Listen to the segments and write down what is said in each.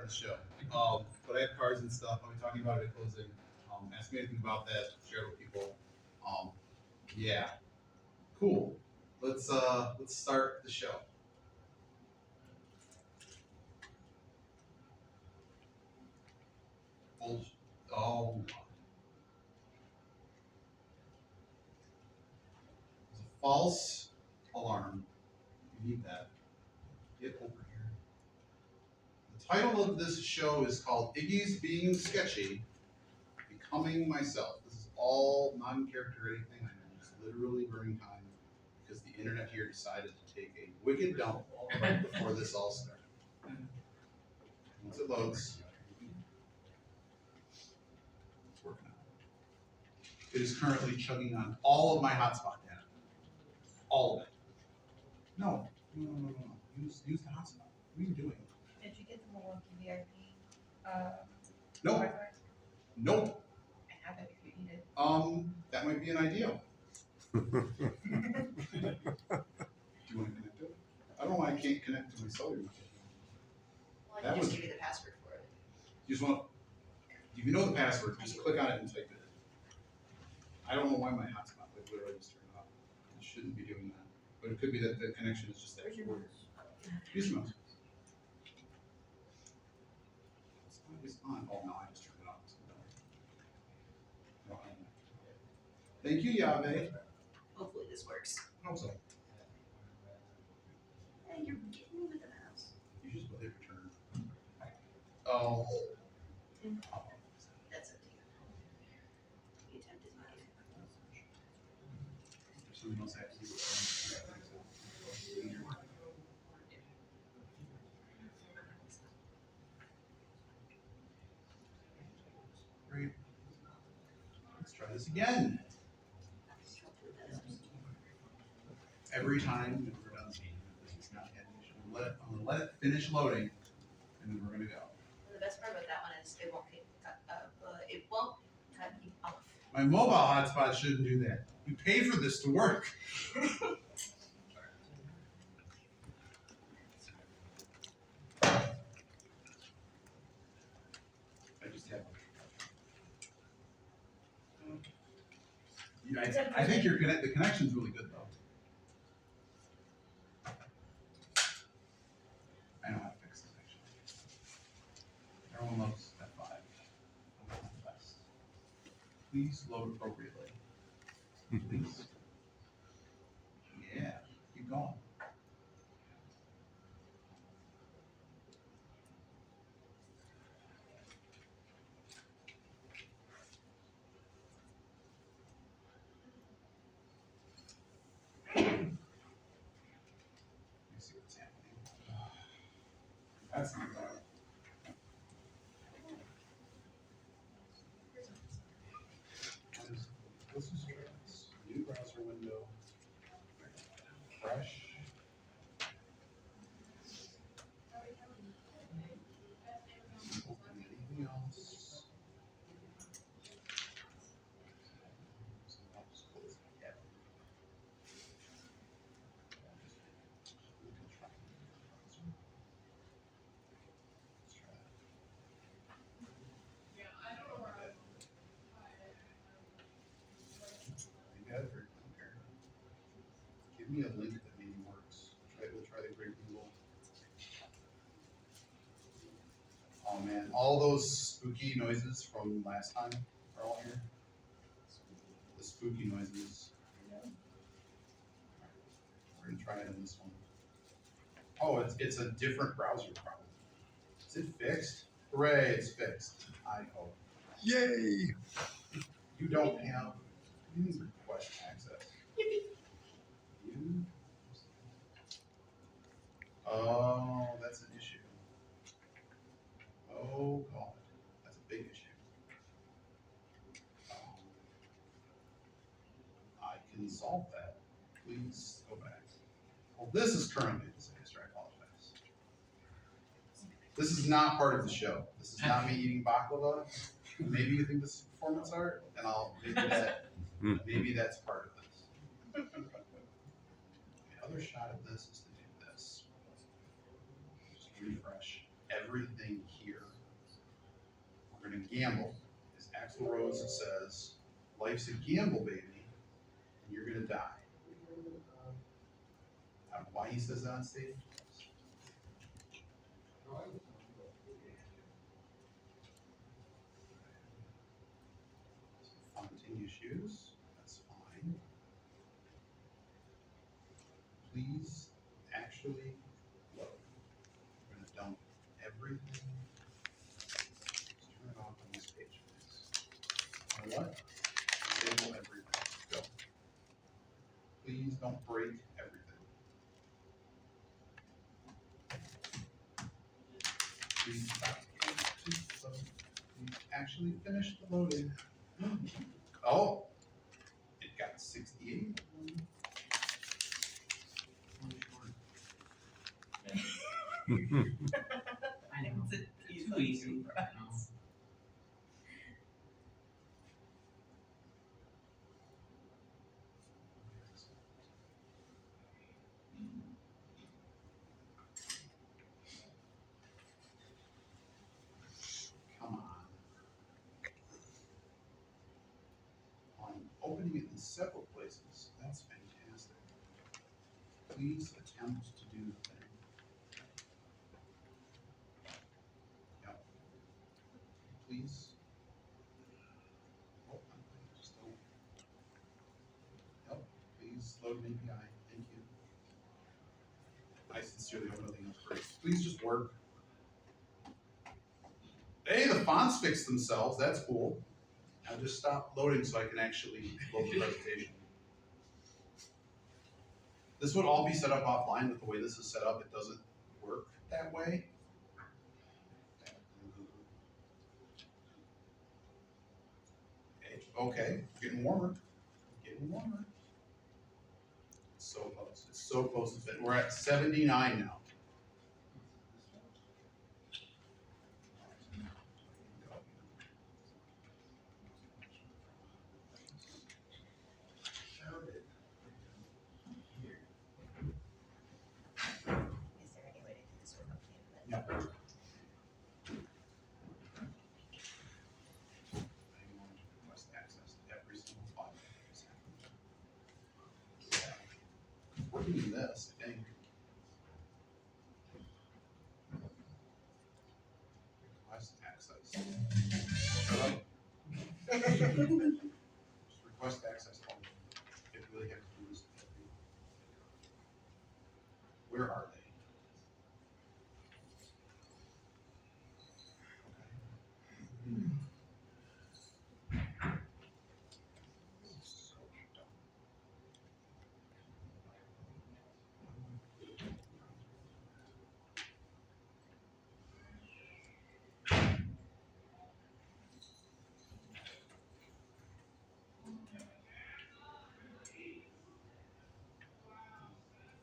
of the show. But I have cards and stuff. I'll be talking about it at closing. Ask me anything about that. Share it with people. Yeah, cool. Let's start the show. Oh, there's a false alarm. You need that. Get over here. The title of this show is called Iggy's Being Sketchy, Becoming Myself. This is all non-character or anything. I'm just literally burning time because the internet here decided to take a wicked dump right before this all started. Once it loads, it's working out. It is currently chugging on all of my hotspot data. All of it. No. Use the hotspot. What are you doing? Did you get the Milwaukee VIP? Nope. Wi-Fi? Nope. I have it if you need it. That might be an idea. Do you want to connect to it? I don't know why I can't connect to my cellular. Well, I That can was- just give you the password for it. You just want to, if you know the password, just click on it and type it in. I don't know why my hotspot like literally just turned off. It shouldn't be doing that. But it could be that the connection is just that Where's your weird. mouse? Use your mouse. It's on. Oh, no, I just turned it off. No, thank you, Yahweh. Hopefully this works. I hope so. Hey, you're getting me with the mouse. You just hit return. Oh. That's up to you. The attempt is made. Something else I have to do. Great. Let's try this again. Every time that we're done seeing it, this is not the animation. I'm gonna let it finish loading, and then we're gonna go. And the best part about that one is it won't cut you off. My mobile hotspot shouldn't do that. You pay for this to work. I just have. Yeah, I think the connection's really good though. I know how to fix this actually. Everyone loves F5. I'm the best. Please load appropriately. Please. Yeah, keep going. Let me see what's happening. That's not bad. This is new browser window. Fresh. Open anything else. I'll just close it. Yeah. We can try. Let's try that. Maybe I have very clear. Give me a link that maybe works. We'll try the great Google. Oh man, all those spooky noises from last time are all here. The spooky noises. We're gonna try it in this one. Oh, it's a different browser problem. Is it fixed? Hooray, it's fixed. I hope. Yay! You don't have, you need request access. You? Oh, that's an issue. Oh god, that's a big issue. I can solve that. Please go back. Well, this is currently the disaster. I apologize. This is not part of the show. This is not me eating baklava. Maybe you think this is performance art, and maybe that's part of this. The other shot of this is to do this. Just refresh everything here. We're gonna gamble. As Axl Rose says, life's a gamble, baby, and you're gonna die. I don't know why he says that on stage. Fontaine shoes, that's fine. Please actually load. We're gonna dump everything. Let's turn it off on this page, please. You know what? Disable everything. Go. Please don't break everything. Please stop. Please actually finish the loading. Oh, it got 68. I know, it's too easy for us. Come on. I'm opening it in several places. That's fantastic. Please attempt to do the thing. Yep. Please. Oh, just don't. Yep. Please load an API. Thank you. I sincerely hope nothing else breaks. Please just work. Hey, the fonts fixed themselves. That's cool. Now just stop loading so I can actually load the presentation. This would all be set up offline, but the way this is set up, it doesn't work that way. Okay, getting warmer. Getting warmer. It's so close. It's so close to fit. We're at 79 now. Is there any way to do this without paying Yeah. that? I want to request access to every single file. We're doing this, I think. Request access. Shut up. Just request access only. If you really have to do this. Where are they? Okay. So dumb.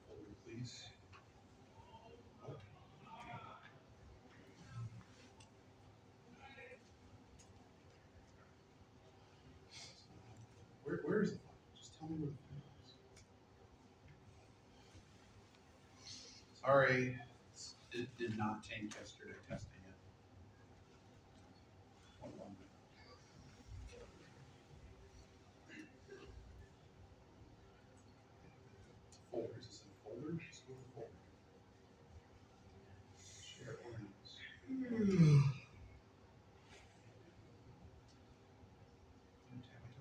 Folder, please. Oh. Where is it? Just tell me where the file is. Sorry, it did not tank yesterday testing it. One moment. Folders, is it a folder? Just go to folder. Share organize. I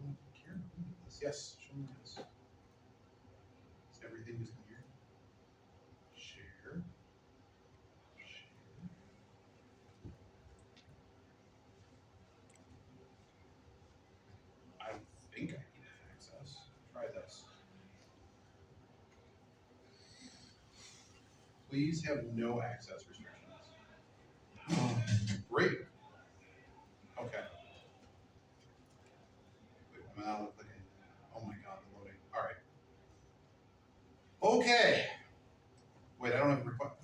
don't care about this. Yes, show me this. Is everything is clear? Share. Share. I think I need access. Try this. Please have no access restrictions. Great. Okay. Wait, am I not looking? Oh my god, the loading. All right. Okay. Wait, I don't have a request.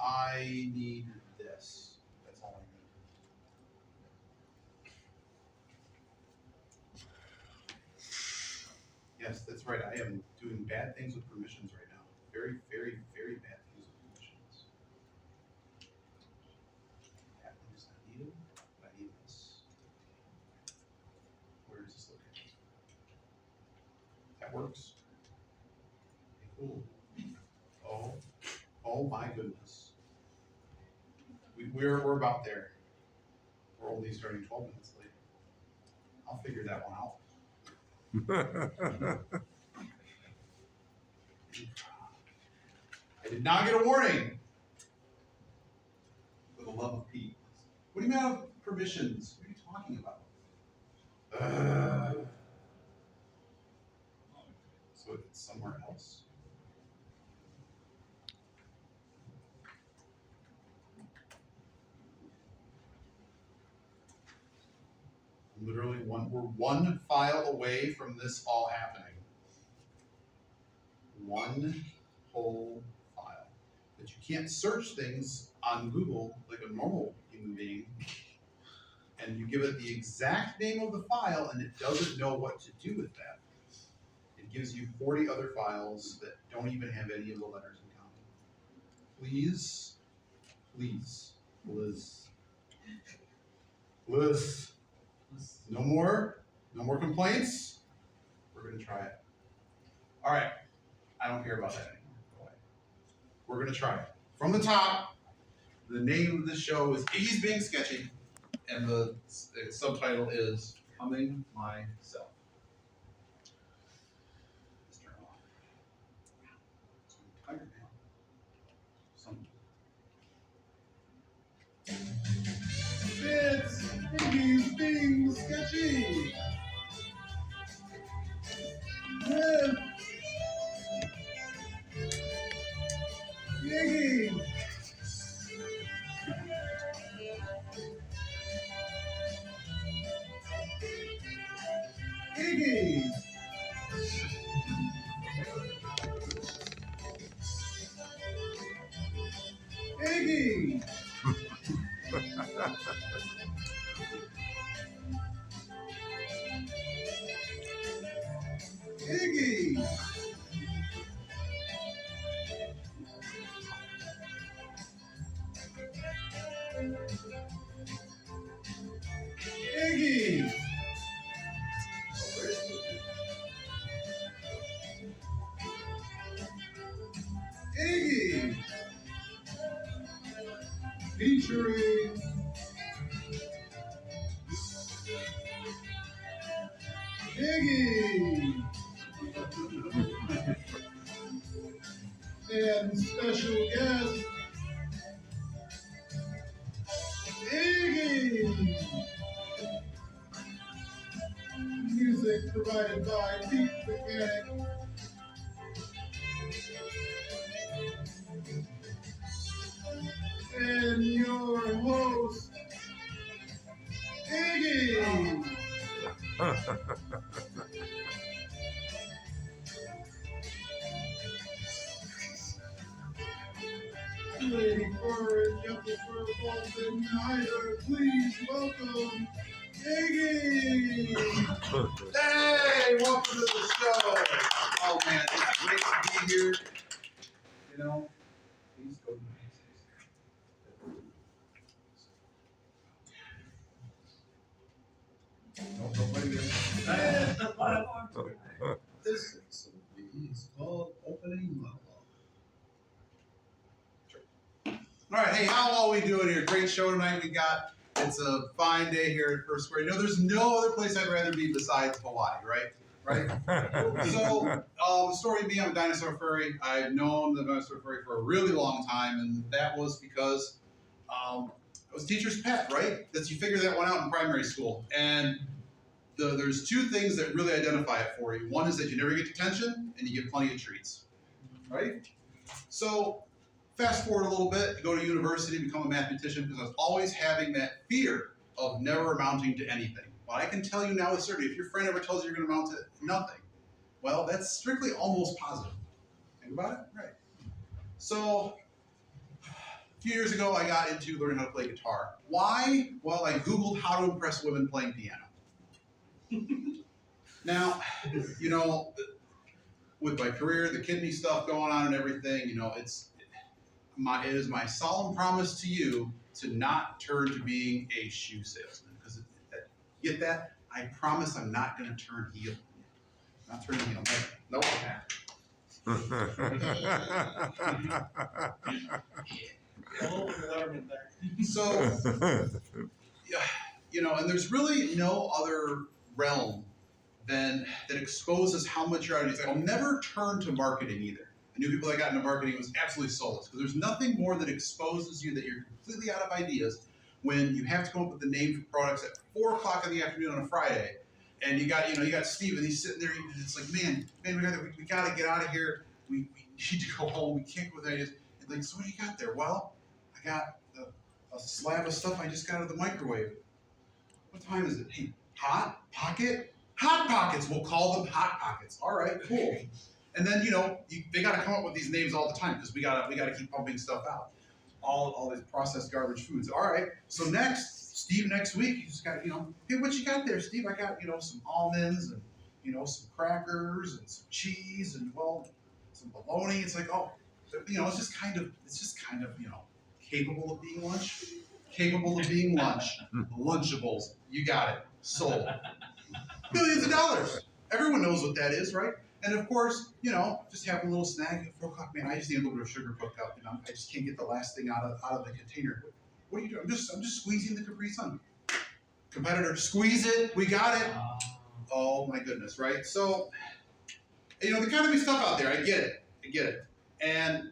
I need this. That's all I need. Yes, that's right. I am doing bad things with permissions right now. Very, very, very bad things with permissions. Oh my goodness. We're about there. We're only starting 12 minutes late. I'll figure that one out. I did not get a warning. For the love of Pete. What do you mean out of permissions? What are you talking about? So it's somewhere else. Literally we're one file away from this all happening. One whole file. But you can't search things on Google like a normal human being. And you give it the exact name of the file and it doesn't know what to do with that. It gives you 40 other files that don't even have any of the letters in common. Please, please, Liz. Liz. No more complaints. We're gonna try it. All right, I don't care about that anymore. Go away. We're gonna try it. From the top, the name of the show is Iggy's Being Sketchy, and the subtitle is Becoming Myself. Let's turn it off. I'm tired now. It's Iggy's Being Sketchy. With Iggy. Iggy. Iggy. Iggy. Iggy. Iggy. Featuring Iggy. And special guest, Iggy. Music provided by Pete Mechanic. And your host, Iggy. Lady Fur and Gentle Fur Bolton Hyder, please welcome Iggy. Hey, welcome to the show. Oh man, it's great to be here. You know, please go to nobody This is called opening monologue. All right, hey, how are we doing here? Great show tonight we got. It's a fine day here at First Square. You know, there's no other place I'd rather be besides Hawaii, right? So, the story of me, I'm a dinosaur furry. I've known the dinosaur furry for a really long time, and that was because I was a teacher's pet, right? That's, you figure that one out in primary school. And there's two things that really identify it for you. One is that you never get detention, and you get plenty of treats, right? So, fast forward a little bit, go to university, become a mathematician, because I was always having that fear of never amounting to anything. But I can tell you now with certainty, if your friend ever tells you you're going to amount to nothing, well, that's strictly almost positive. Think about it? Right. So, a few years ago, I got into learning how to play guitar. Why? Well, I Googled how to impress women playing piano. Now, you know, with my career, the kidney stuff going on and everything, you know, it is my solemn promise to you to not turn to being a shoe salesman. Because get that? I promise I'm not going to turn heel. Not turning heel. No. So, yeah, and there's really no other realm that exposes how much you're out of these. I'll never turn to marketing either. I knew people that got into marketing was absolutely soulless because there's nothing more that exposes you that you're completely out of ideas when you have to come up with the name for products at 4 o'clock in the afternoon on a Friday, and you got Steve and he's sitting there. And it's like, man, we gotta get out of here. We need to go home. We can't go with ideas. And like, so what do you got there? Well, I got a slab of stuff I just got out of the microwave. What time is it? Hey, hot pocket. Hot Pockets, we'll call them Hot Pockets. All right, cool. And then they got to come up with these names all the time because we got to keep pumping stuff out. All these processed garbage foods. All right. So Steve, next week you just got hey, what you got there, Steve? I got some almonds and some crackers and some cheese and some bologna. It's like it's just kind of capable of being lunch. Capable of being lunch. Lunchables. You got it. Sold. Millions of dollars. Everyone knows what that is, right? And of course, just having a little snack at 4 o'clock. Man, I just need a little bit of sugar cooked up. I just can't get the last thing out of the container. What are you doing? I'm just squeezing the Capri Sun. Competitor, squeeze it. We got it. Oh my goodness, right? So, there gotta be stuff out there. I get it. And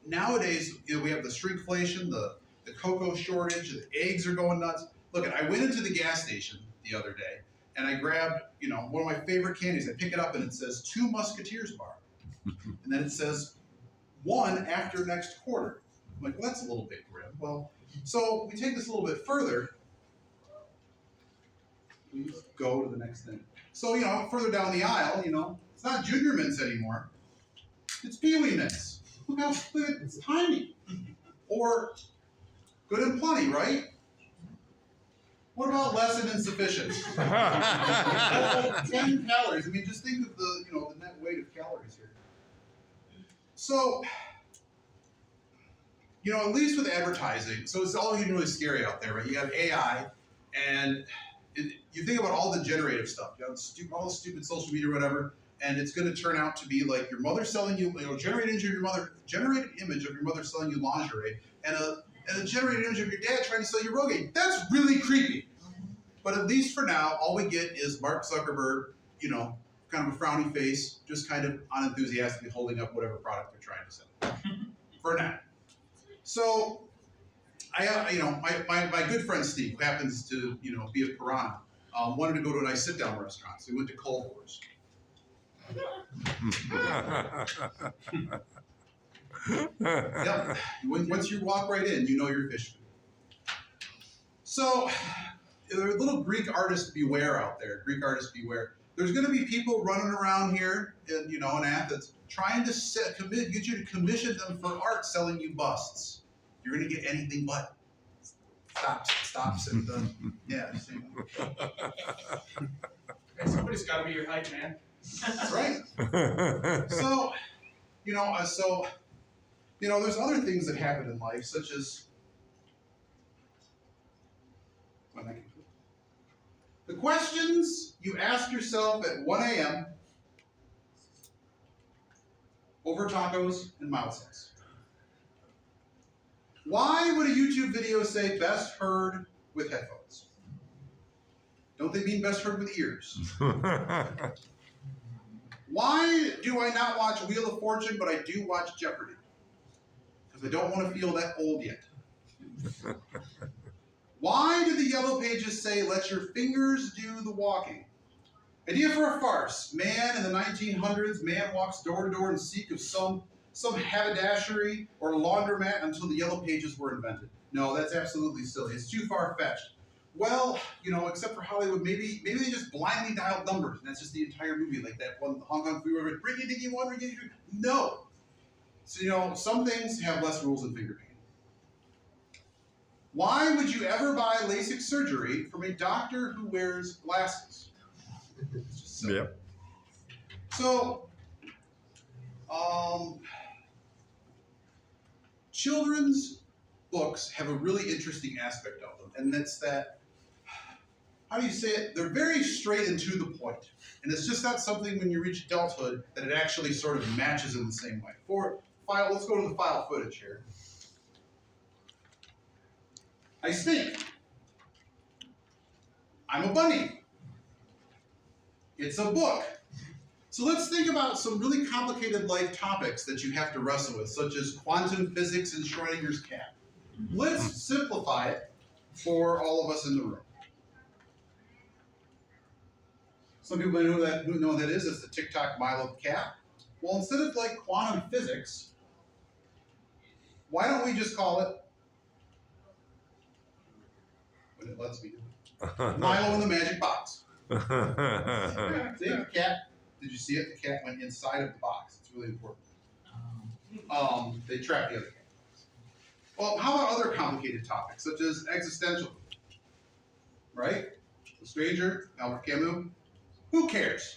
nowadays, we have the shrinkflation, the cocoa shortage, the eggs are going nuts. Look, I went into the gas station the other day. And I grabbed, one of my favorite candies. I pick it up and it says 2 Musketeers bar. And then it says 1 after next quarter. I'm like, well, that's a little bit grim. Well, so we take this a little bit further. We just go to the next thing. So, further down the aisle, it's not Junior Mints anymore. It's Pee-wee Mints. Look how split, it's tiny. Or Good and Plenty, right? What about less and insufficient? 10 calories. I mean, just think of the net weight of calories here. So, at least with advertising, so it's all getting really scary out there, right? You have AI, and you think about all the generative stuff, all the stupid social media or whatever, and it's going to turn out to be like your mother selling you, generated image of your mother selling you lingerie, and a generated image of your dad trying to sell you Rogaine. That's really creepy. But at least for now, all we get is Mark Zuckerberg, kind of a frowny face, just kind of unenthusiastically holding up whatever product they're trying to sell. For now. So, my good friend Steve, who happens to, be a piranha, wanted to go to a nice sit-down restaurant. So we went to Cold Wars. Yep. Once you walk right in, you know you're fishing. So, there are little Greek artists beware out there. Greek artists beware. There's going to be people running around here in Athens trying to get you to commission them for art, selling you busts. You're going to get anything but stops and yeah. Somebody's got to be your hype man. That's right. So, there's other things that happen in life, such as the questions you ask yourself at 1 a.m. over tacos and mild sauce. Why would a YouTube video say best heard with headphones? Don't they mean best heard with ears? Why do I not watch Wheel of Fortune, but I do watch Jeopardy? Because I don't want to feel that old yet. Why do the yellow pages say, let your fingers do the walking? Idea for a farce. Man in the 1900s, man walks door to door in seek of some haberdashery or laundromat until the yellow pages were invented. No, that's absolutely silly. It's too far-fetched. Well, except for Hollywood, maybe they just blindly dialed numbers, and that's just the entire movie, like that one Hong Kong Free River, Ricky Dicky 1, Ricky Dicky 2. No. So, some things have less rules than finger painting. Why would you ever buy LASIK surgery from a doctor who wears glasses? Yep. So, children's books have a really interesting aspect of them, and that's that how do you say it? They're very straight and to the point. And it's just not something when you reach adulthood that it actually sort of matches in the same way. For file, let's go to the file footage here. I stink. I'm a bunny. It's a book. So let's think about some really complicated life topics that you have to wrestle with, such as quantum physics and Schrodinger's cat. Let's simplify it for all of us in the room. Some people know who know what that is. It's the TikTok Milo cat. Well, instead of like quantum physics, why don't we just call it, when it lets me do it, Milo in the magic box. See, the cat, did you see it? The cat went inside of the box. It's really important. They trapped the other cat. Well, how about other complicated topics, such as existential? Right? The Stranger, Albert Camus. Who cares?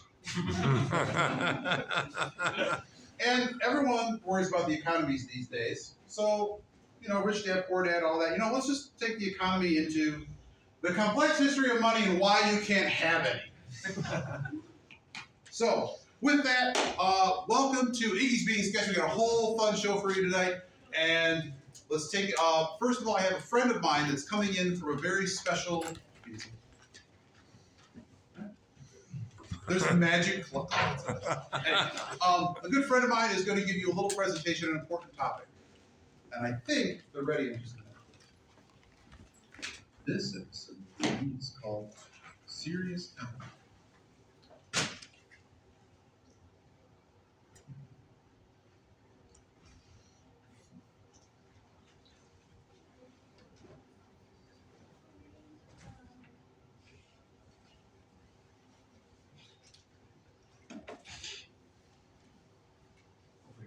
And everyone worries about the economies these days. So, rich dad, poor dad, all that. Let's just take the economy into the complex history of money and why you can't have any. So, with that, welcome to Iggy's Being Sketchy. We got a whole fun show for you tonight. And let's take it. First of all, I have a friend of mine that's coming in from a very special. There's a magic club. A good friend of mine is going to give you a little presentation on an important topic. And I think they're ready in just a minute. This episode is called Serious Element.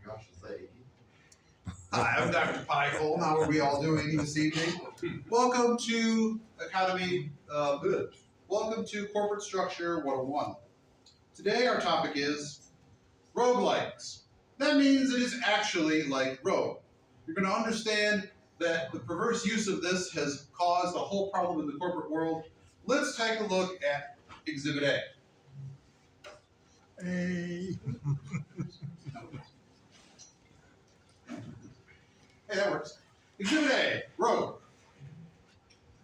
Gosh, is that Iggy? Hi, I'm Dr. Piehole. How are we all doing this evening? Welcome to Welcome to Corporate Structure 101. Today our topic is roguelikes. That means it is actually like Rogue. You're going to understand that the perverse use of this has caused a whole problem in the corporate world. Let's take a look at Exhibit A. Hey, that works. Exhibit A, Rogue.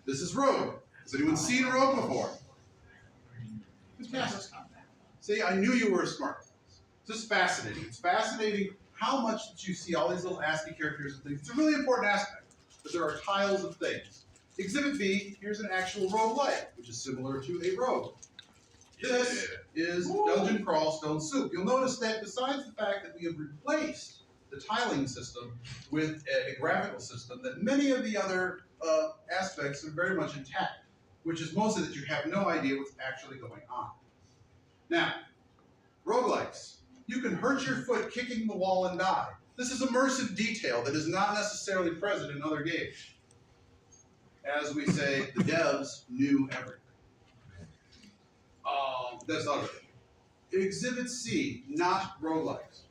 This is Rogue. Has anyone seen Rogue before? Fantastic. See, I knew you were smart. This is fascinating. It's fascinating how much that you see all these little ASCII characters and things. It's a really important aspect, but there are tiles of things. Exhibit B, here's an actual roguelike, which is similar to a rogue. This is Dungeon Crawl Stone Soup. You'll notice that besides the fact that we have replaced the tiling system with a graphical system, that many of the other aspects are very much intact, which is mostly that you have no idea what's actually going on. Now, roguelikes. You can hurt your foot kicking the wall and die. This is immersive detail that is not necessarily present in other games. As we say, the devs knew everything. That's not it. Exhibit C, not roguelikes.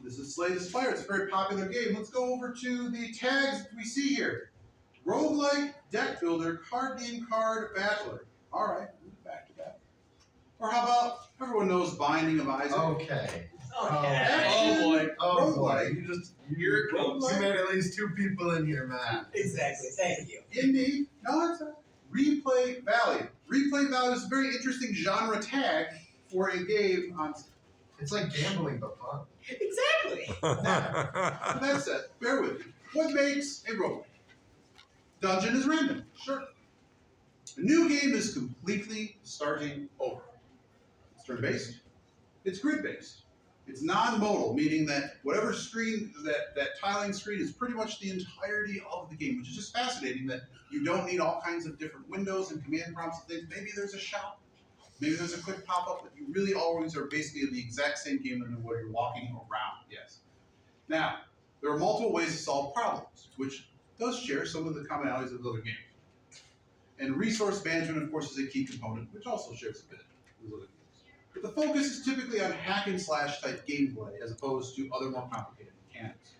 This is Slay the Spire. It's a very popular game. Let's go over to the tags that we see here. Roguelike, deck builder, card game, card battler. All right, back to that. Or how about, everyone knows Binding of Isaac. okay. Oh boy. Oh boy. Roguelike. Here it comes. You made at least 2 people in here, man. Exactly, thank you. Indeed. No, it's a Replay Value. Replay Value is a very interesting genre tag for a game on. It's like gambling, but fun. Exactly. Now, with that said, bear with me. What makes a roguelike? Dungeon is random. Sure. A new game is completely starting over. It's turn-based. It's grid-based. It's non-modal, meaning that whatever screen, that tiling screen is pretty much the entirety of the game, which is just fascinating that you don't need all kinds of different windows and command prompts and things. Maybe there's a shop. Maybe there's a quick pop-up, but you really always are basically in the exact same game where you're walking around, yes. Now, there are multiple ways to solve problems, which does share some of the commonalities of other games. And resource management, of course, is a key component, which also shares a bit with other games. But the focus is typically on hack and slash type gameplay, as opposed to other more complicated mechanics.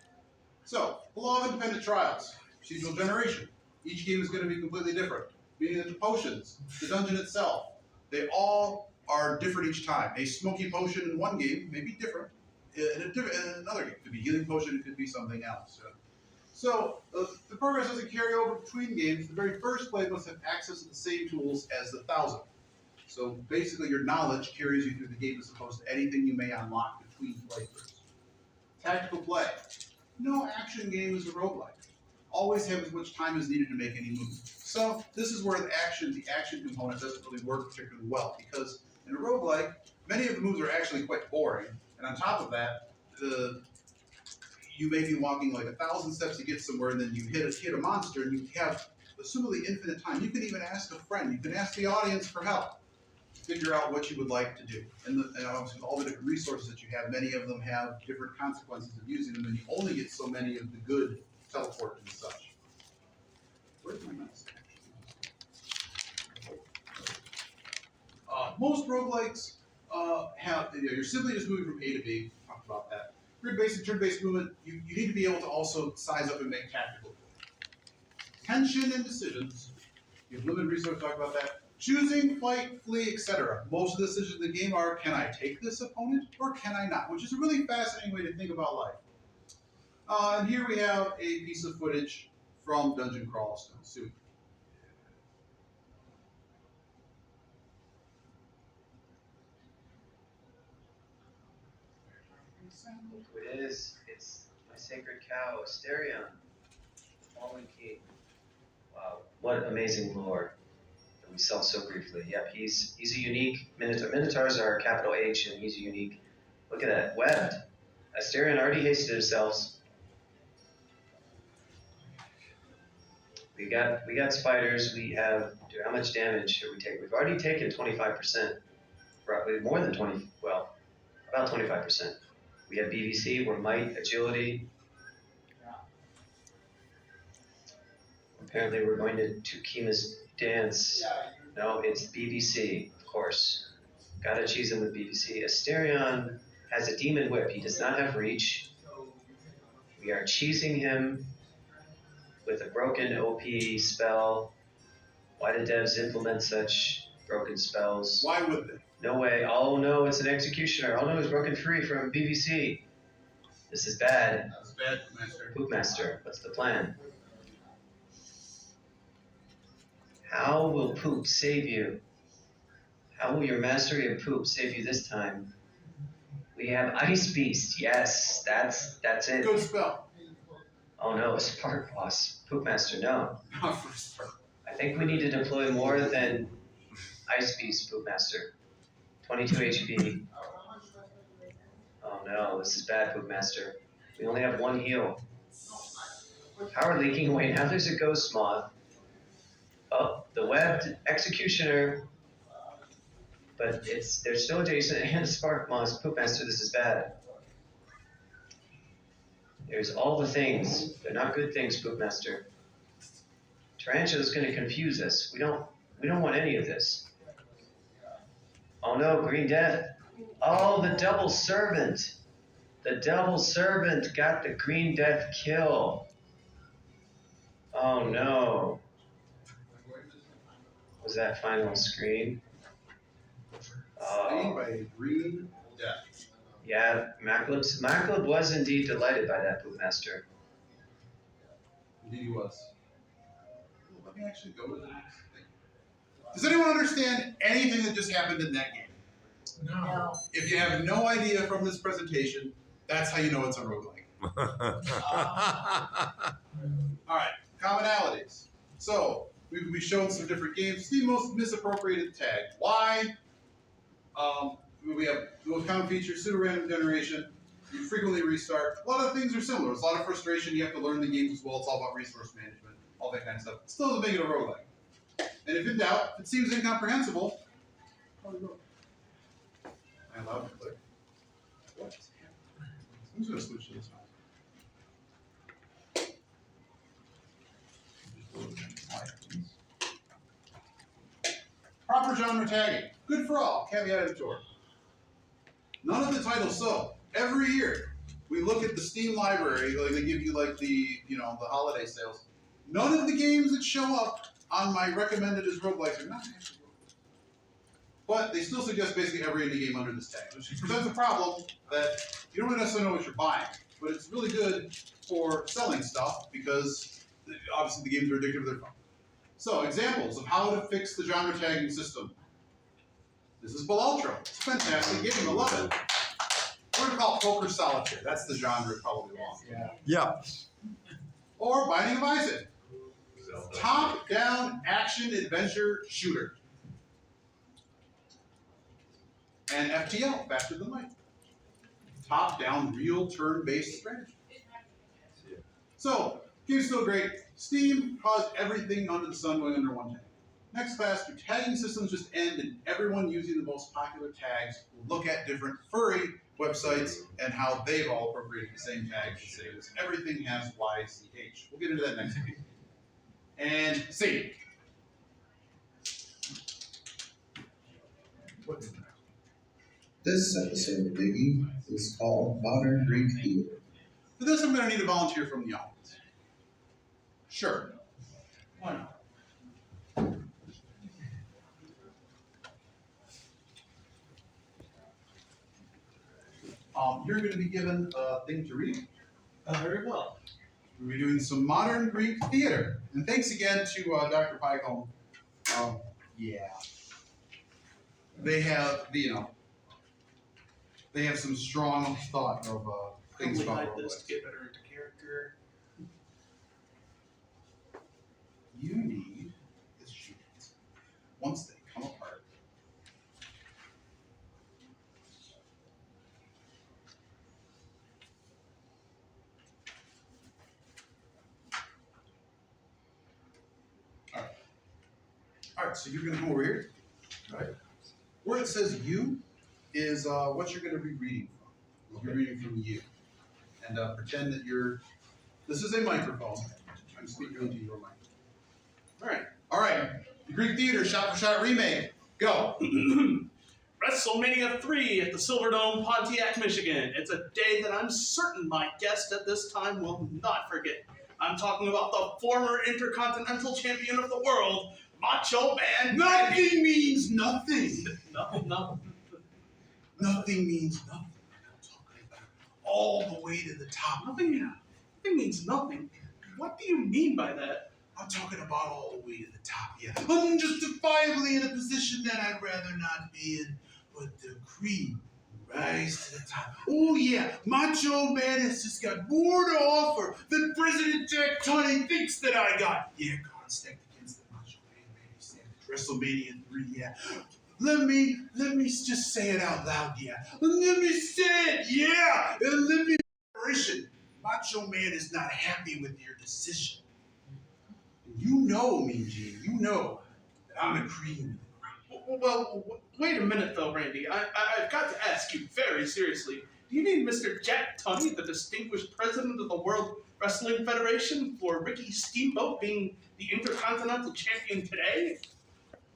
So, the law of independent trials, procedural generation. Each game is going to be completely different. meaning that the potions, the dungeon itself, they all are different each time. A smoky potion in one game may be different in another game. It could be healing potion, it could be something else. So the progress doesn't carry over between games. The very first play must have access to the same tools as the 1,000. So basically, your knowledge carries you through the game as opposed to anything you may unlock between playthroughs. Tactical play. No action game is a roguelike. Always have as much time as needed to make any move. So this is where the action component doesn't really work particularly well, because in a roguelike, many of the moves are actually quite boring, and on top of that, you may be walking like 1,000 steps to get somewhere, and then you hit a monster, and you have assumably infinite time. You can even ask a friend. You can ask the audience for help to figure out what you would like to do. And obviously, with all the different resources that you have, many of them have different consequences of using them, and you only get so many of the good teleport and such. Where's my mouse? Most roguelikes have, you're simply just moving from A to B. Talked about that. Grid-based and turn-based movement, you need to be able to also size up and make tactical. Tension and decisions. You have limited resources, talk about that. Choosing, fight, flee, etc. Most of the decisions in the game are, can I take this opponent or can I not? Which is a really fascinating way to think about life. And here we have a piece of footage from Dungeon Crawl Stone Soup. Look who it is. It's my sacred cow, Asterion, fallen king. Wow, what amazing lore that we saw so briefly. Yep, he's a unique Minotaur. Minotaurs are capital H, and he's a unique. Look at that, webbed. Asterion already hasted himself. We got spiders. We have. How much damage should we take? We've already taken 25%. Roughly more than 20. Well, about 25%. We have BBC. We're might, agility. Apparently, we're going to Tukima's dance. No, it's BBC, of course. Gotta cheese him with BBC. Asterion has a demon whip. He does not have reach. We are cheesing him with a broken OP spell. Why do devs implement such broken spells? Why would they? No way. Oh no, it's an executioner. Oh no, he's broken free from BBC. This is bad. That's bad, Master. Poopmaster, what's the plan? How will poop save you? How will your mastery of poop save you this time? We have Ice Beast. Yes, that's it. Good spell. Oh no, a Spark Boss. Poopmaster, no. Not for spell. I think we need to deploy more than Ice Beast, Poopmaster. 22 HP. Oh no, this is bad, Poopmaster. We only have one heal. Power leaking away. Now there's a Ghost Moth. Oh, the webbed Executioner. But they're still adjacent, and Spark Moss. Poopmaster, this is bad. There's all the things. They're not good things, Poopmaster. Tarantula's going to confuse us. We don't want any of this. Oh no, Green Death. Oh, the Double Servant. The Double Servant got the Green Death kill. Oh no. Was that final screen? Slain by a green death. Yeah, Macleb was indeed delighted by that, Poopmaster. Indeed he was. Let me actually go to the next thing. Does anyone understand anything that just happened in that game? No. If you have no idea from this presentation, that's how you know it's a roguelike. Alright, commonalities. So, we've shown some different games. The most misappropriated tag. Why? We have the most common feature, pseudo-random generation. You frequently restart. A lot of things are similar. There's a lot of frustration. You have to learn the games as well. It's all about resource management, all that kind of stuff. It still doesn't make it a roguelike. And if in doubt, if it seems incomprehensible, probably rogue. I allowed to click. What is happening? I'm just going to switch to this one. Proper genre tagging. Good for all. Caveat emptor. None of the titles. So every year we look at the Steam library, like they give you like the the holiday sales. None of the games that show up on my recommended as roguelikes are not actually roguelikes. But they still suggest basically every indie game under this tag, which presents a problem that you don't necessarily know what you're buying, but it's really good for selling stuff because obviously the games are addictive to their fun. So, examples of how to fix the genre tagging system. This is Balaltro. It's a fantastic game. I love it. We're going to call it Poker Solitaire. That's the genre it probably belongs. Yeah. Or Binding of Isaac. Top-down action adventure shooter. And FTL, Faster Than Light. Top-down real turn-based strategy. So, game's still great. Steam caused everything under the sun going under one tag. Next class, your tagging systems just end, and everyone using the most popular tags will look at different furry websites and how they've all appropriated the same tags and say this. Everything has YCH. We'll get into that next week. And C. This episode of Iggy is called Modern Greek Theater. For this, I'm going to need a volunteer from the audience. Sure. Why not? You're going to be given a thing to read. Very well. We'll be doing some modern Greek theater. And thanks again to Dr. Pycombe. Yeah. They have, they have some strong thought of things Probably about hide this roguelikes. to get better into character. You need this sheet. Once they come apart. Alright, so you're going to come over here. Right. Where it says you is what you're going to be reading from. You're reading from you. And pretend that you're. This is a microphone. I'm speaking into your mic. Alright. The Greek Theater shot for shot remake. Go. WrestleMania 3 at the Silverdome, Pontiac, Michigan. It's a day that I'm certain my guest at this time will not forget. I'm talking about the former Intercontinental Champion of the world, Macho Man. Nothing means nothing. No. Nothing means nothing. I'm talking about all the way to the top. Nothing means nothing. What do you mean by that? I'm talking about all the way to the top, yeah. Unjustifiably in a position that I'd rather not be in, but the cream rise to the top. Oh yeah, Macho Man has just got more to offer than President Jack Tunney thinks that I got. Yeah, cards stacked against the Macho Man, Randy Savage, WrestleMania 3, yeah. Let me just say it out loud, yeah. Let me say it, yeah. And let me Macho Man is not happy with your decision. You know, Mean Gene, you know that I'm the cream. Well, wait a minute though, Randy. I've got to ask you very seriously. Do you mean Mr. Jack Tunney, the distinguished president of the World Wrestling Federation, for Ricky Steamboat being the Intercontinental Champion today?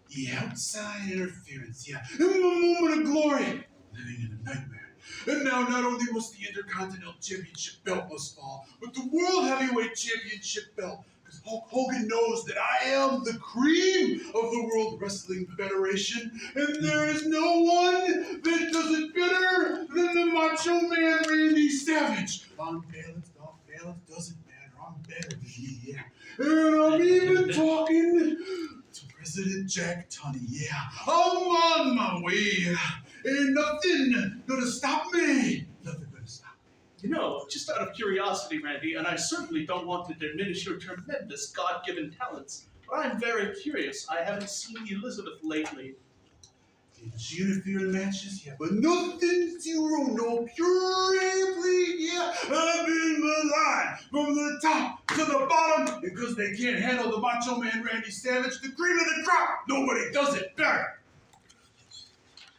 Yeah, outside interference, yeah. In a moment of glory, living in a nightmare. And now not only must the Intercontinental Championship belt must fall, but the World Heavyweight Championship belt. Because Hulk Hogan knows that I am the cream of the World Wrestling Federation, and there is no one that does it better than the Macho Man Randy Savage. On balance, off balance, doesn't matter. I'm better than he, yeah. And I'm even talking to President Jack Tunney, yeah. I'm on my way. Ain't nothing gonna stop me. Nothing gonna stop me. You know, just out of curiosity, Randy, and I certainly don't want to diminish your tremendous God-given talents, but I'm very curious. I haven't seen Elizabeth lately. She interfere in matches, yeah, but nothing zero, no pure airplane, yeah. I've been maligned from the top to the bottom because they can't handle the Macho Man Randy Savage, the cream of the crop. Nobody does it better.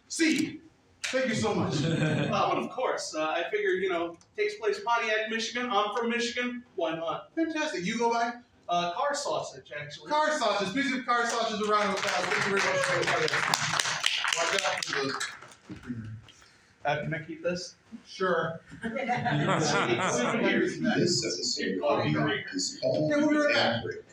See, thank you so much. Well, of course. I figure, takes place Pontiac, Michigan. I'm from Michigan. Why not? Fantastic. You go by? Car sausage, actually. Car sausages. Speaking of car sausages, a round of applause. Thank you very much for being part of this. Watch out for the. Can I keep this? Sure. This episode of Iggy is called Yeah, we'll be right back. Fabric.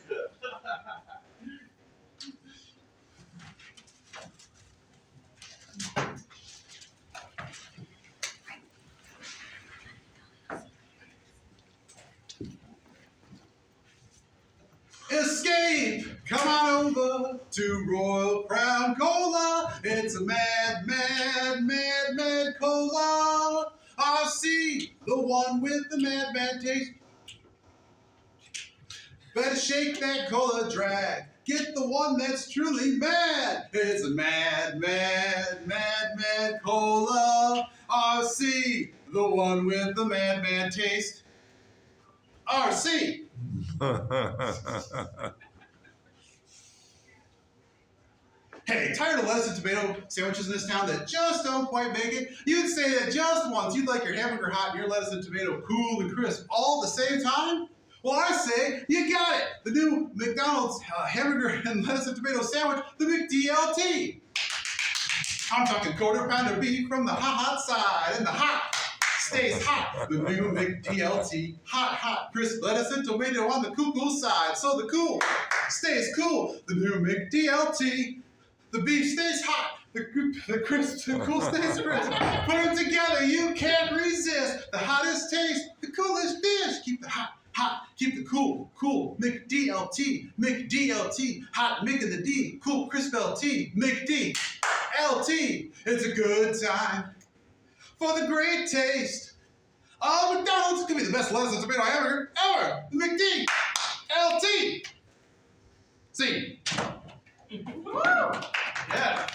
Beep, come on over to Royal Crown Cola. It's a mad, mad, mad, mad cola. RC, the one with the mad, mad taste. Better shake that cola drag. Get the one that's truly mad. It's a mad, mad, mad, mad cola. RC, the one with the mad, mad taste. RC. Hey, tired of lettuce and tomato sandwiches in this town that just don't quite make it? You'd say that just once you'd like your hamburger hot and your lettuce and tomato cool and crisp all at the same time? Well, I say you got it. The new McDonald's hamburger and lettuce and tomato sandwich, the McDLT. I'm talking quarter pounder beef from the hot side, and the hot stays hot. The new McDLT, hot, crisp lettuce and tomato on the cool side, so the cool stays cool. The new McDLT. The beef stays hot, the cool stays crisp. Put them together, you can't resist. The hottest taste, the coolest dish. Keep the hot, keep the cool. McDLT, hot Mick and the D, cool crisp LT, McD, LT. It's a good time for the great taste. Oh, McDonald's could be the best lettuce and tomato hamburger ever. The McD, LT. See. Yeah.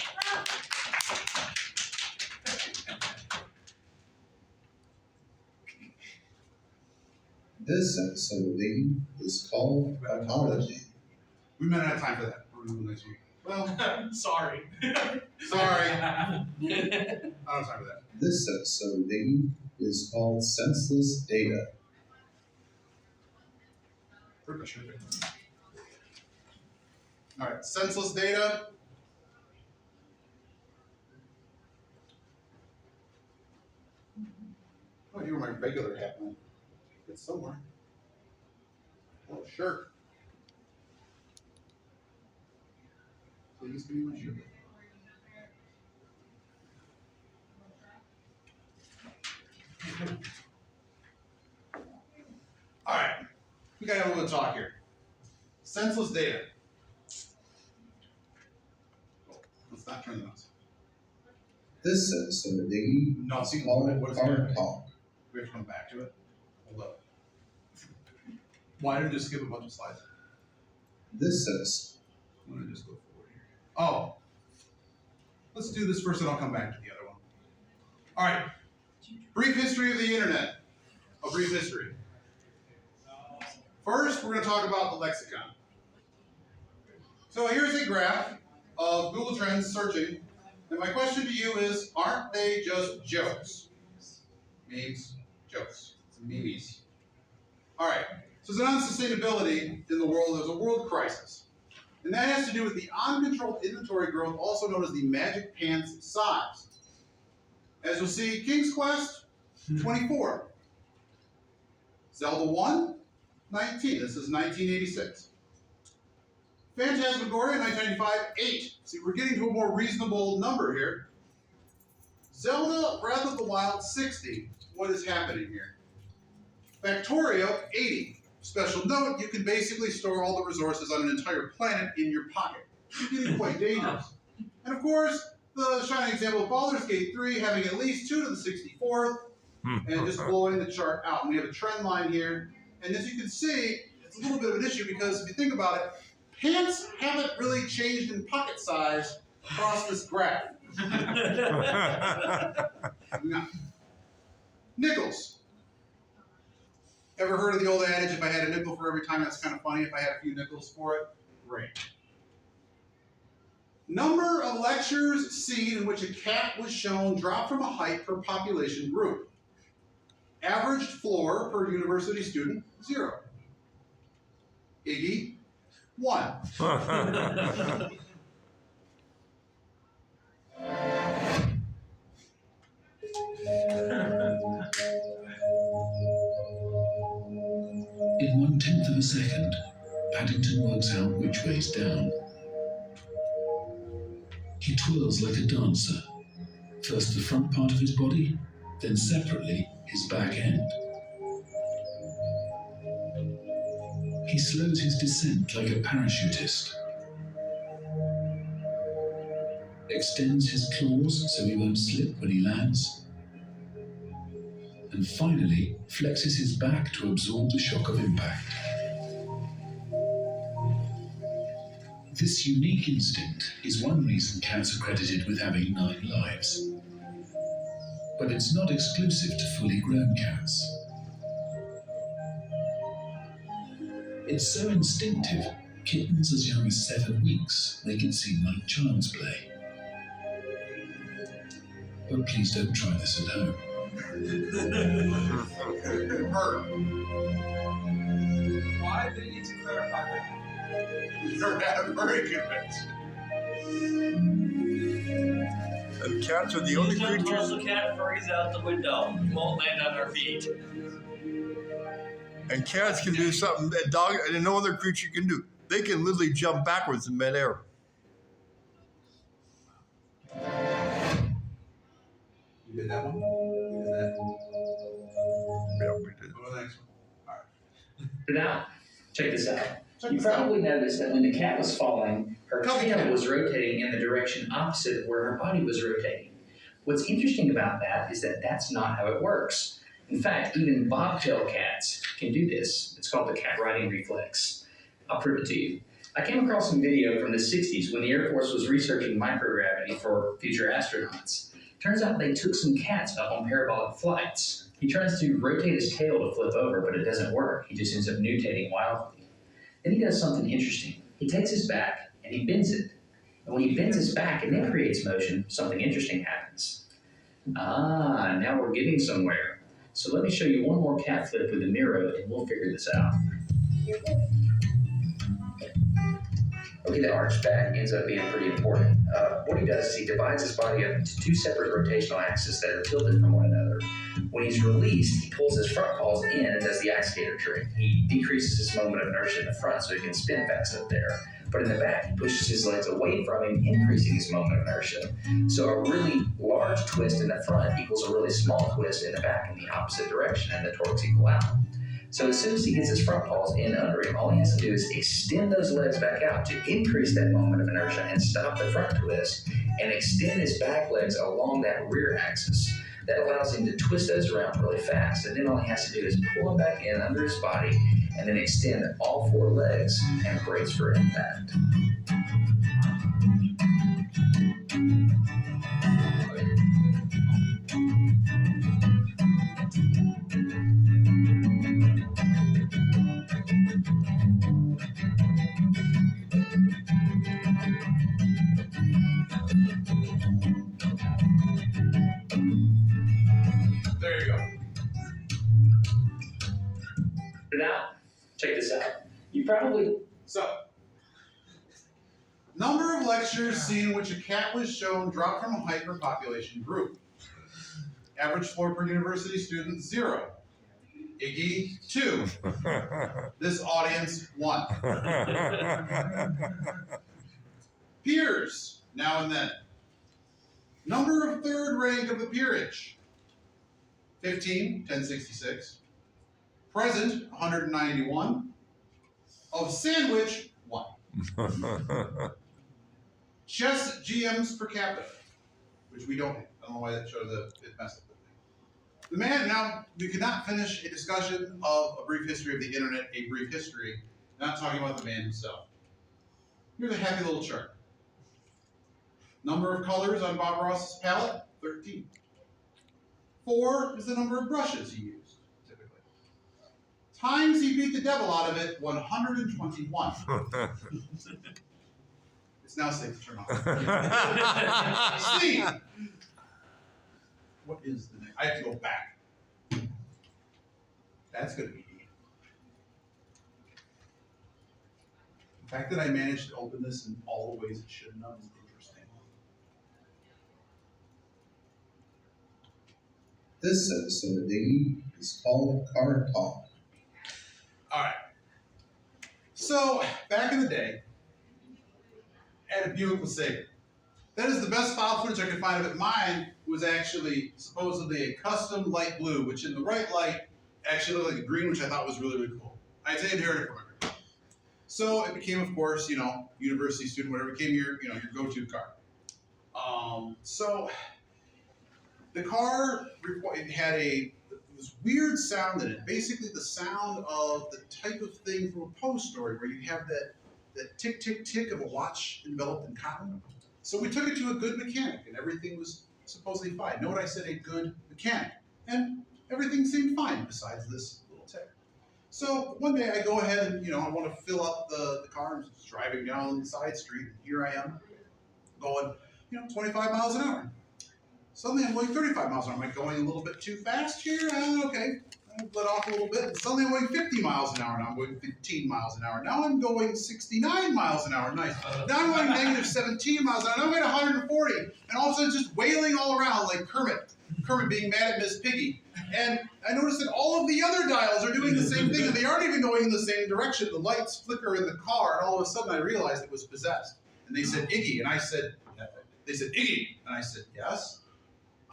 This episode of Iggy is called Apology. We might not have time for that. We're doing next week. Well, Sorry. sorry. I don't have time for that. This episode of Iggy is called Senseless Data. All right, senseless data. Oh, you were my regular hat, man. It's somewhere. Oh, shirt. Please give me my shirt. All right, we got a little talk here. Senseless data. Let's not turn the mouse. This episode of Iggy No, is see, called what is Car it? Talk. We have to come back to it. Hold up. Why didn't I just skip a bunch of slides? This episode. I'm gonna just go forward here. Oh. Let's do this first and I'll come back to the other one. All right. Brief history of the internet. A brief history. First, we're gonna talk about the lexicon. So here's a graph of Google Trends searching. And my question to you is, aren't they just jokes? Memes, jokes, memes. All right, so there's an unsustainability in the world. There's a world crisis. And that has to do with the uncontrolled inventory growth, also known as the magic pants size. As you'll see, King's Quest, 24. Zelda 1, 19. This is 1986. Phantasmagoria, 1995, 8. See, we're getting to a more reasonable number here. Zelda Breath of the Wild, 60. What is happening here? Factorio, 80. Special note, you can basically store all the resources on an entire planet in your pocket. It's getting quite dangerous. And of course, the shining example of Baldur's Gate 3 having at least 2 to the 64th, and just blowing the chart out. And we have a trend line here. And as you can see, it's a little bit of an issue because if you think about it, pants haven't really changed in pocket size across this graph. No. Nickels. Ever heard of the old adage, if I had a nickel for every time, that's kind of funny. If I had a few nickels for it, great. Number of lectures seen in which a cat was shown dropped from a height per population group. Averaged floor per university student, 0. Iggy, 1. In 1/10 of a second, Paddington works out which way's down. He twirls like a dancer, first the front part of his body, then separately his back end. He he slows his descent like a parachutist, extends his claws so he won't slip when he lands, and finally flexes his back to absorb the shock of impact. This unique instinct is one reason cats are credited with having 9 lives. But it's not exclusive to fully grown cats. It's so instinctive, kittens as young as 7 weeks make it seem like child's play. But please don't try this at home. Why do you need to clarify that? You're at a very convention. And cats are the only Please don't creatures, toss the cat furries out the window. He won't land on our feet. and cats can do something that dog and no other creature can do. They can literally jump backwards in midair. You did that one? You did that? Yeah, we did. Go to the next one. All right. Now, check this out. Check You this out. probably noticed that when the cat was falling, her Come tail here. was rotating in the direction opposite of where her body was rotating. What's interesting about that is that that's not how it works. In fact, even bobtail cats can do this. It's called the cat riding reflex. I'll prove it to you. I came across some video from the 60s when the Air Force was researching microgravity for future astronauts. Turns out they took some cats up on parabolic flights. He tries to rotate his tail to flip over, but it doesn't work. He just ends up nutating wildly. Then he does something interesting. He takes his back and he bends it. And when he bends his back and then creates motion, something interesting happens. Ah, now we're getting somewhere. So let me show you one more cat flip with the Miro and we'll figure this out. Okay, the arched back ends up being pretty important. What he does is he divides his body up into 2 separate rotational axes that are tilted from one another. When he's released, he pulls his front paws in and does the ice skater trick. He decreases his moment of inertia in the front so he can spin fast up there. But in the back, he pushes his legs away from him, increasing his moment of inertia. So a really large twist in the front equals a really small twist in the back in the opposite direction, and the torques equal out. So as soon as he gets his front paws in under him, all he has to do is extend those legs back out to increase that moment of inertia and stop the front twist, and extend his back legs along that rear axis. That allows him to twist those around really fast, and then all he has to do is pull them back in under his body, and then extend all 4 legs and brace for impact. There you go. Now, check this out. You probably So, number of lectures seen in which a cat was shown dropped from a hyperpopulation group. Average floor per university student, 0. Iggy, 2. This audience, 1. Peers, now and then. Number of third rank of the peerage, 15, 1066. Present, 191. Of sandwich, 1. Chess GMs per capita, which we don't have. I don't know why that showed it messed up with me. The man, now, we could not finish a discussion of a brief history of the internet, a brief history, not talking about the man himself. Here's a happy little chart. Number of colors on Bob Ross's palette, 13. 4 is the number of brushes he used, typically. Times he beat the devil out of it, 121. It's now safe to turn off. C. What is the next? I have to go back. That's going to be neat. The fact that I managed to open this in all the ways it shouldn't have is interesting. This episode of Iggy is called Car Talk. All right. So, back in the day, I had a Buick LeSabre. That is the best file footage I could find of it. Mine was actually supposedly a custom light blue, which in the right light actually looked like a green, which I thought was really, really cool. I inherited it from her. So it became, of course, university student, whatever, became your go-to car. So the car it had this weird sound in it. Basically, the sound of the type of thing from a Poe story where you have that tick, tick, tick of a watch enveloped in cotton. So we took it to a good mechanic, and everything was supposedly fine. Note I said a good mechanic, and everything seemed fine besides this little tick. So one day I go ahead and I want to fill up the car. I'm just driving down the side street, and here I am going 25 miles an hour. Suddenly I'm going 35 miles an hour. Am I going a little bit too fast here? Okay. I let off a little bit. And suddenly I'm going 50 miles an hour. Now I'm going 15 miles an hour. Now I'm going 69 miles an hour. Nice. Now I'm going negative 17 miles an hour. Now I'm going 140. And all of a sudden it's just wailing all around like Kermit. Kermit being mad at Miss Piggy. And I noticed that all of the other dials are doing the same thing. And they aren't even going in the same direction. The lights flicker in the car. And all of a sudden I realized it was possessed. And they said, Iggy. And I said, they said, Iggy. And I said, yes.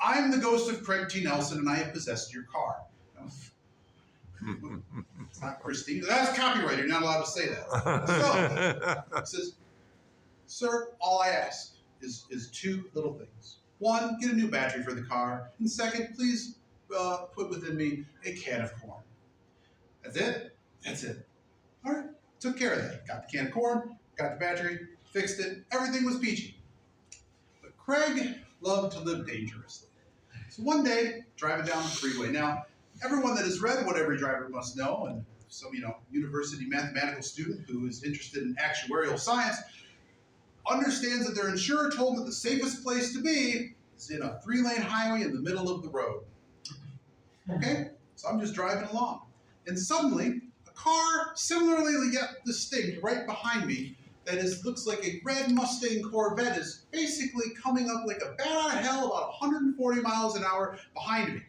I'm the ghost of Craig T. Nelson, and I have possessed your car. It's not Christine. That's copyrighted. You're not allowed to say that. So, it says, sir, all I ask is two little things. One, get a new battery for the car. And second, please put within me a can of corn. That's it? That's it. All right. Took care of that. Got the can of corn, got the battery, fixed it. Everything was peachy. But Craig loved to live dangerously. So one day, driving down the freeway. Now, everyone that has read What Every Driver Must Know, and some, university mathematical student who is interested in actuarial science, understands that their insurer told them that the safest place to be is in a 3-lane highway in the middle of the road. Okay? So I'm just driving along. And suddenly, a car similarly yet distinct right behind me that looks like a red Mustang Corvette is basically coming up like a bat out of hell about 140 miles an hour behind me.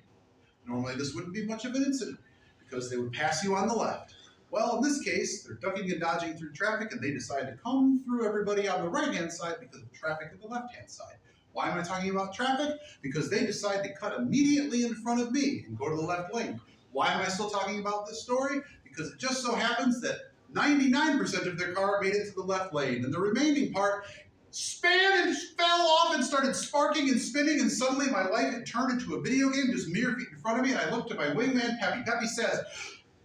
Normally this wouldn't be much of an incident because they would pass you on the left. Well, in this case, they're ducking and dodging through traffic and they decide to come through everybody on the right-hand side because of traffic at the left-hand side. Why am I talking about traffic? Because they decide to cut immediately in front of me and go to the left lane. Why am I still talking about this story? Because it just so happens that 99% of their car made it to the left lane, and the remaining part span and fell off and started sparking and spinning, and suddenly my life had turned into a video game just mere feet in front of me, and I looked at my wingman, Peppy. Peppy says,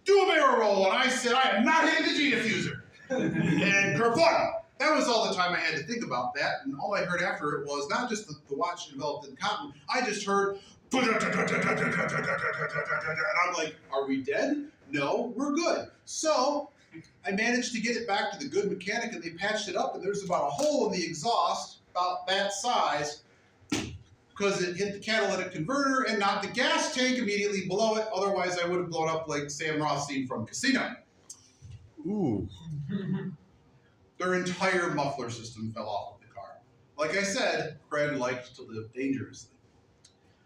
do a barrel roll, and I said, I am not hitting the G-diffuser. And kerplunk! That was all the time I had to think about that, and all I heard after it was not just the watch enveloped in cotton, I just heard, and I'm like, are we dead? No, we're good. So, I managed to get it back to the good mechanic and they patched it up and there's about a hole in the exhaust about that size because it hit the catalytic converter and not the gas tank immediately below it. Otherwise, I would have blown up like Sam Rothstein from Casino. Ooh. Their entire muffler system fell off of the car. Like I said, Craig liked to live dangerously.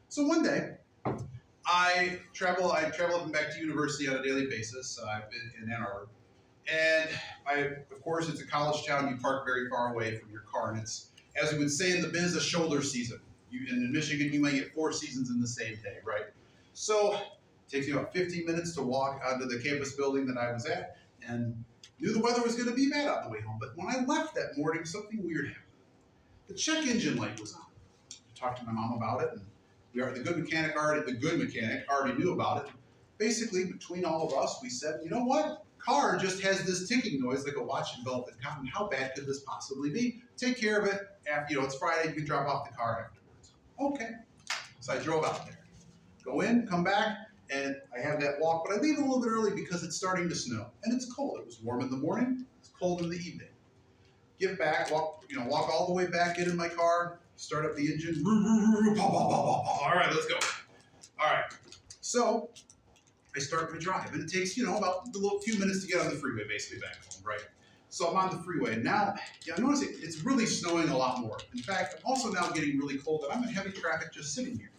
So one day, I travel up and back to university on a daily basis. I've been in Ann Arbor. And of course, it's a college town. You park very far away from your car. And it's, as we would say in the biz, a shoulder season. In Michigan, you might get 4 seasons in the same day, right? So it takes me about 15 minutes to walk onto the campus building that I was at. And knew the weather was going to be bad on the way home. But when I left that morning, something weird happened. The check engine light was on. I talked to my mom about it. And the good mechanic already knew about it. Basically, between all of us, we said, you know what? Car just has this ticking noise like a watch enveloped in cotton. How bad could this possibly be? Take care of it. After, it's Friday, you can drop off the car afterwards. Okay. So I drove out there. Go in, come back, and I have that walk, but I leave a little bit early because it's starting to snow. And it's cold. It was warm in the morning, it's cold in the evening. Get back, walk all the way back in my car, start up the engine. All right, let's go. All right. So I start my drive, and it takes, about a little few minutes to get on the freeway, basically back home, right? So I'm on the freeway, and now, notice it's really snowing a lot more. In fact, I'm also now getting really cold, and I'm in heavy traffic just sitting here.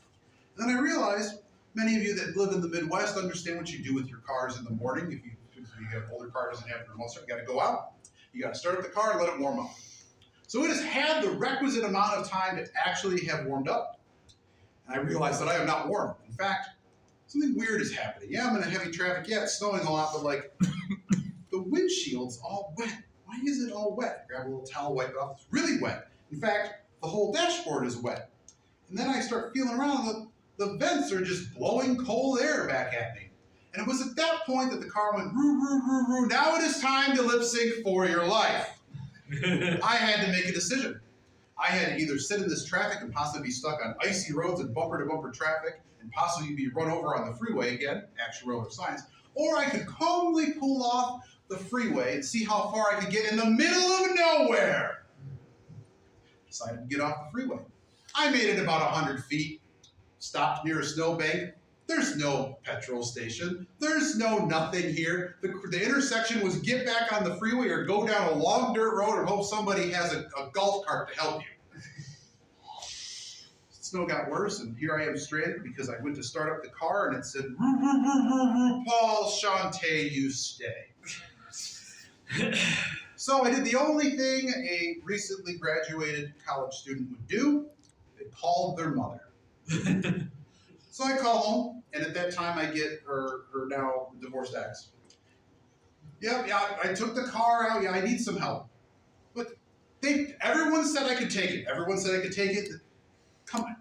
And then I realized, many of you that live in the Midwest understand what you do with your cars in the morning. If you have older cars and have an remote start, you got to go out, you got to start up the car and let it warm up. So it has had the requisite amount of time to actually have warmed up, and I realized that I am not warm. In fact, something weird is happening. Yeah, I'm in a heavy traffic. Yeah, it's snowing a lot, but like the the windshield's all wet. Why is it all wet? Grab a little towel, wipe it off. It's really wet. In fact, the whole dashboard is wet. And then I start feeling around. The vents are just blowing cold air back at me. And it was at that point that the car went, roo, roo, roo, roo. Now it is time to lip sync For Your Life. I had to make a decision. I had to either sit in this traffic and possibly be stuck on icy roads and bumper-to-bumper traffic and possibly be run over on the freeway again, actual road of science, or I could calmly pull off the freeway and see how far I could get in the middle of nowhere. Decided to get off the freeway. I made it about 100 feet, stopped near a snowbank. There's no petrol station. There's no nothing here. The intersection was get back on the freeway or go down a long dirt road and hope somebody has a golf cart to help you. Snow got worse, and here I am stranded because I went to start up the car and it said, Paul Shantae, you stay. So I did the only thing a recently graduated college student would do. They called their mother. So I call home, and at that time I get her now divorced ex. Yeah, I took the car out. Yeah, I need some help. But everyone said I could take it. Everyone said I could take it. Come on.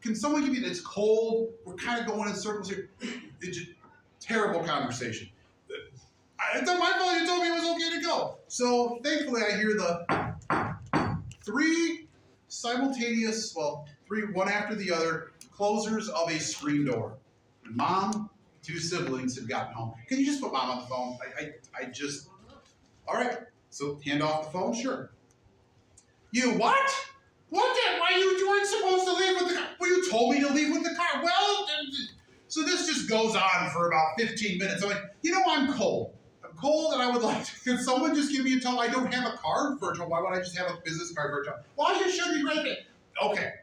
Can someone give me it's cold? We're kind of going in circles here. It's just terrible conversation. It's not my fault you told me it was okay to go. So thankfully I hear the three simultaneous, three, one after the other, closers of a screen door. And Mom, two siblings had gotten home. Can you just put Mom on the phone? All right. So hand off the phone? Sure. You what? What the? Why you weren't supposed to leave with the car? Well, you told me to leave with the car. Well, so this just goes on for about 15 minutes. I'm like, I'm cold. I'm cold and I would like to, can someone just give me a towel? I don't have a card for a towel. Why would I just have a business card for a towel? Well, you should be right there. Okay.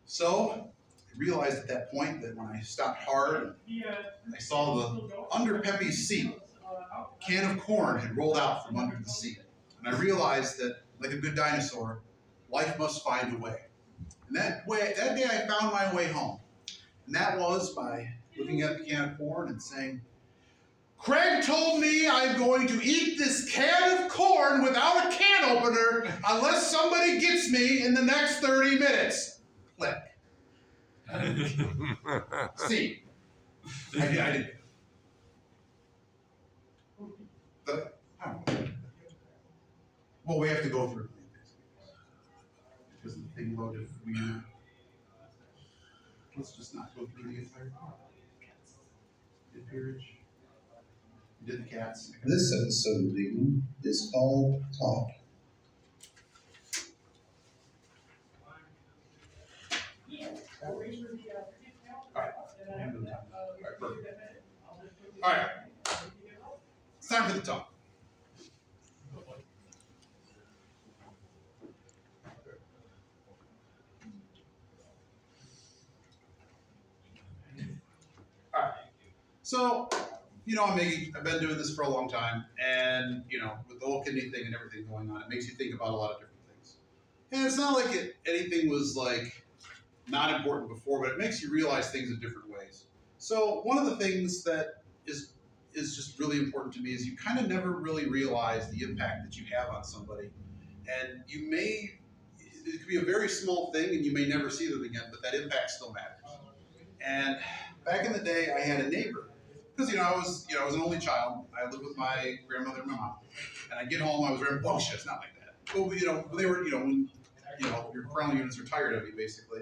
So I realized at that point that when I stopped hard, I saw the under Pepe's seat, a can of corn had rolled out from under the seat. And I realized that, like a good dinosaur, life must find a way. And that day I found my way home. And that was by looking at the can of corn and saying, Craig told me I'm going to eat this can of corn without a can opener unless somebody gets me in the next 30 minutes. Click. See, I did. But, I don't know. Well, we have to go through it. Because the thing about if we, let's just not go through the entire part. Did peerage. Did the cats. This episode of Iggy is called Talk. All right. It's time for the talk. All right. So, I'm Iggy. I've been doing this for a long time, and with the whole kidney thing and everything going on, it makes you think about a lot of different things. And it's not like anything was like not important before, but it makes you realize things in different ways. So one of the things that is just really important to me is you kind of never really realize the impact that you have on somebody. And it could be a very small thing and you may never see them again, but that impact still matters. And back in the day, I had a neighbor. Because, I was an only child. I lived with my grandmother and my mom. And I'd get home, I was rambunctious, not like that. But, they were, when, your parental units are tired of you, basically.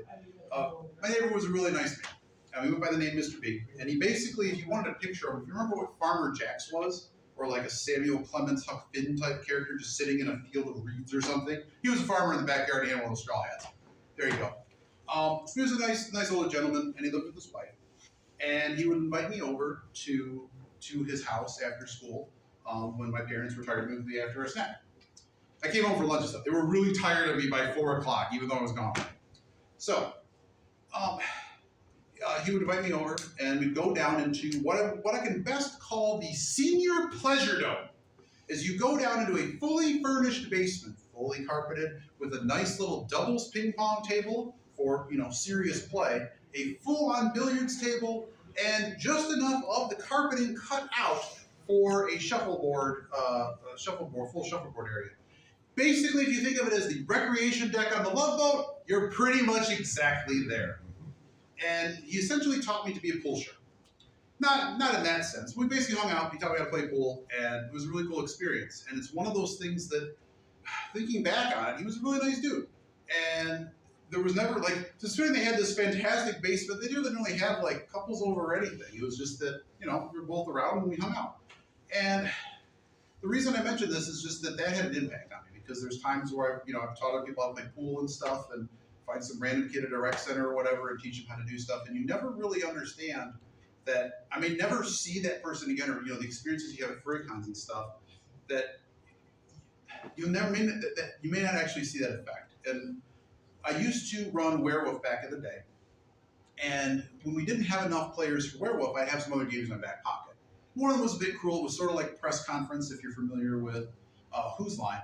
My neighbor was a really nice man. And we went by the name Mr. B. And he basically, if you wanted a picture of him, if you remember what Farmer Jack's was, or like a Samuel Clemens Huck Finn type character just sitting in a field of reeds or something, he was a farmer in the backyard, he had one of those straw hats. There you go. He was a nice older gentleman, and he lived with his wife. And he would invite me over to his house after school when my parents were tired of moving me after a snack. I came home for lunch and stuff. They were really tired of me by 4 o'clock, even though I was gone. So, he would invite me over, and we'd go down into what I can best call the senior pleasure dome. As you go down into a fully furnished basement, fully carpeted, with a nice little doubles ping pong table for serious play, a full-on billiards table, and just enough of the carpeting cut out for a shuffleboard, full shuffleboard area. Basically, if you think of it as the recreation deck on the Love Boat, you're pretty much exactly there. And he essentially taught me to be a pool shark. Not in that sense. We basically hung out, he taught me how to play pool, and it was a really cool experience. And it's one of those things that, thinking back on it, he was a really nice dude. And there was never, like, considering they had this fantastic basement, they didn't really have, like, couples over or anything. It was just that, we were both around and we hung out. And the reason I mention this is just that had an impact on me, because there's times where I've taught other people how to play pool and stuff, and find some random kid at a rec center or whatever and teach them how to do stuff, and you never really understand that. I may never see that person again, or the experiences you have at FurryCons and stuff, that you may not actually see that effect. And I used to run Werewolf back in the day, and when we didn't have enough players for Werewolf, I'd have some other games in my back pocket. One of them was a bit cruel. It was sort of like press conference, if you're familiar with Who's Line.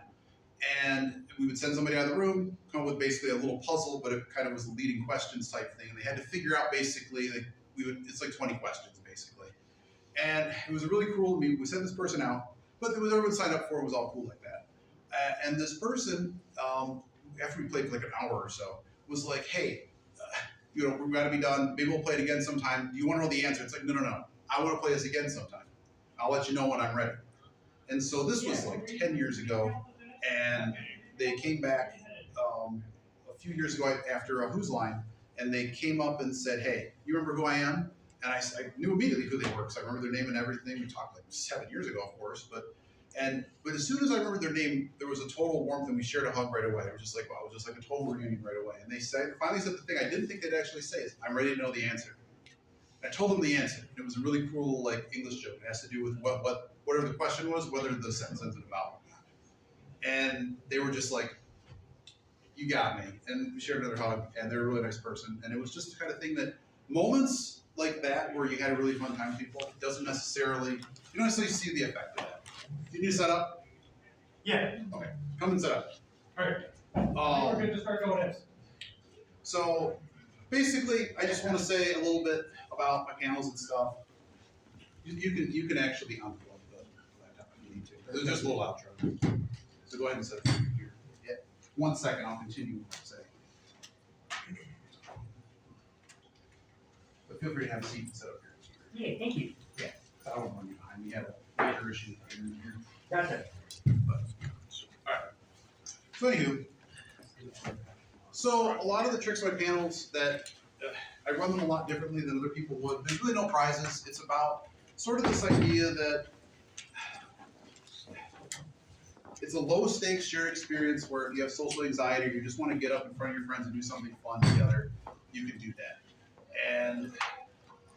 And we would send somebody out of the room, come up with basically a little puzzle, but it kind of was a leading questions type thing. And they had to figure out basically, it's like 20 questions basically. And it was really cruel. We sent this person out, but everyone signed up for it, was all cool like that. And this person, after we played for like an hour or so, was like, hey, we're going to be done. Maybe we'll play it again sometime. Do you want to know the answer? It's like, no. I want to play this again sometime. I'll let you know when I'm ready. And so this was like 10 years ago. And they came back a few years ago after a Who's Line, and they came up and said, hey, you remember who I am? And I knew immediately who they were, because I remember their name and everything. We talked like 7 years ago, of course. But as soon as I remembered their name, there was a total warmth, and we shared a hug right away. It was just like, wow, it was just like a total reunion right away. And they finally said the thing I didn't think they'd actually say is, I'm ready to know the answer. I told them the answer. It was a really cool English joke. It has to do with whatever the question was, whether the sentence ends in a vowel. And they were just like, you got me. And we shared another hug, and they're a really nice person. And it was just the kind of thing that moments like that where you had a really fun time with people, you don't necessarily see the effect of that. You need to set up? Yeah. Okay, come and set up. All right. We're good to start going in. So basically, I just want to say a little bit about my panels and stuff. You can actually unplug the laptop if you need to. There's just a little outro. So go ahead and set it here. Yeah. 1 second, I'll continue what I'm saying. But feel free to have a seat and sit up here. Yeah, thank you. Yeah. I don't want to run you behind. We had a major issue in here. Gotcha. But, all right. So anywho, so a lot of the tricks on my panels that I run them a lot differently than other people would. There's really no prizes. It's about sort of this idea that it's a low stakes shared experience where if you have social anxiety or you just want to get up in front of your friends and do something fun together, you can do that. And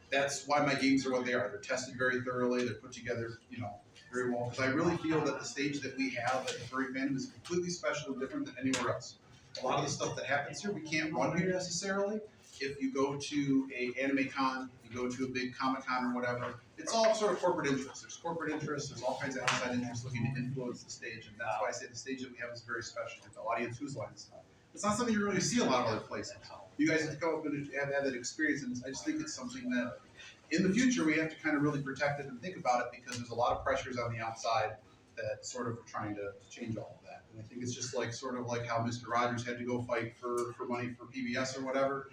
that's why my games are what they are. They're tested very thoroughly. They're put together, very well. Because I really feel that the stage that we have at the furry fandom is completely special and different than anywhere else. A lot of the stuff that happens here, we can't run here necessarily. If you go to a anime con, you go to a big Comic Con or whatever, it's all sort of corporate interests. There's corporate interests, there's all kinds of outside interests looking to influence the stage, and that's why I say the stage that we have is very special. The audience Who's Line stuff. It's not something you really see a lot of other places. You guys have to come up and have that experience, and I just think it's something that in the future we have to kind of really protect it and think about it, because there's a lot of pressures on the outside that sort of are trying to change all of that. And I think it's just like sort of like how Mr. Rogers had to go fight for money for PBS or whatever.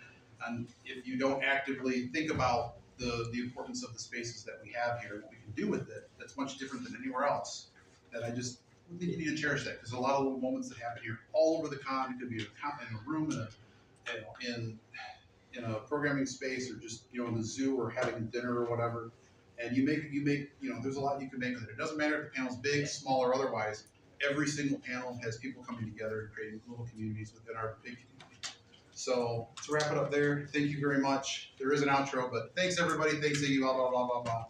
And if you don't actively think about the importance of the spaces that we have here, what we can do with it, that's much different than anywhere else. That I just think you need to cherish that, because a lot of little moments that happen here all over the con. It could be in a room, in a programming space, or just in the zoo, or having dinner or whatever. And you make there's a lot you can make with it. It doesn't matter if the panel's big, small, or otherwise. Every single panel has people coming together and creating little communities within our big community. So to wrap it up there, thank you very much. There is an outro, but thanks everybody. Thanks Iggy, blah, blah, blah, blah, blah.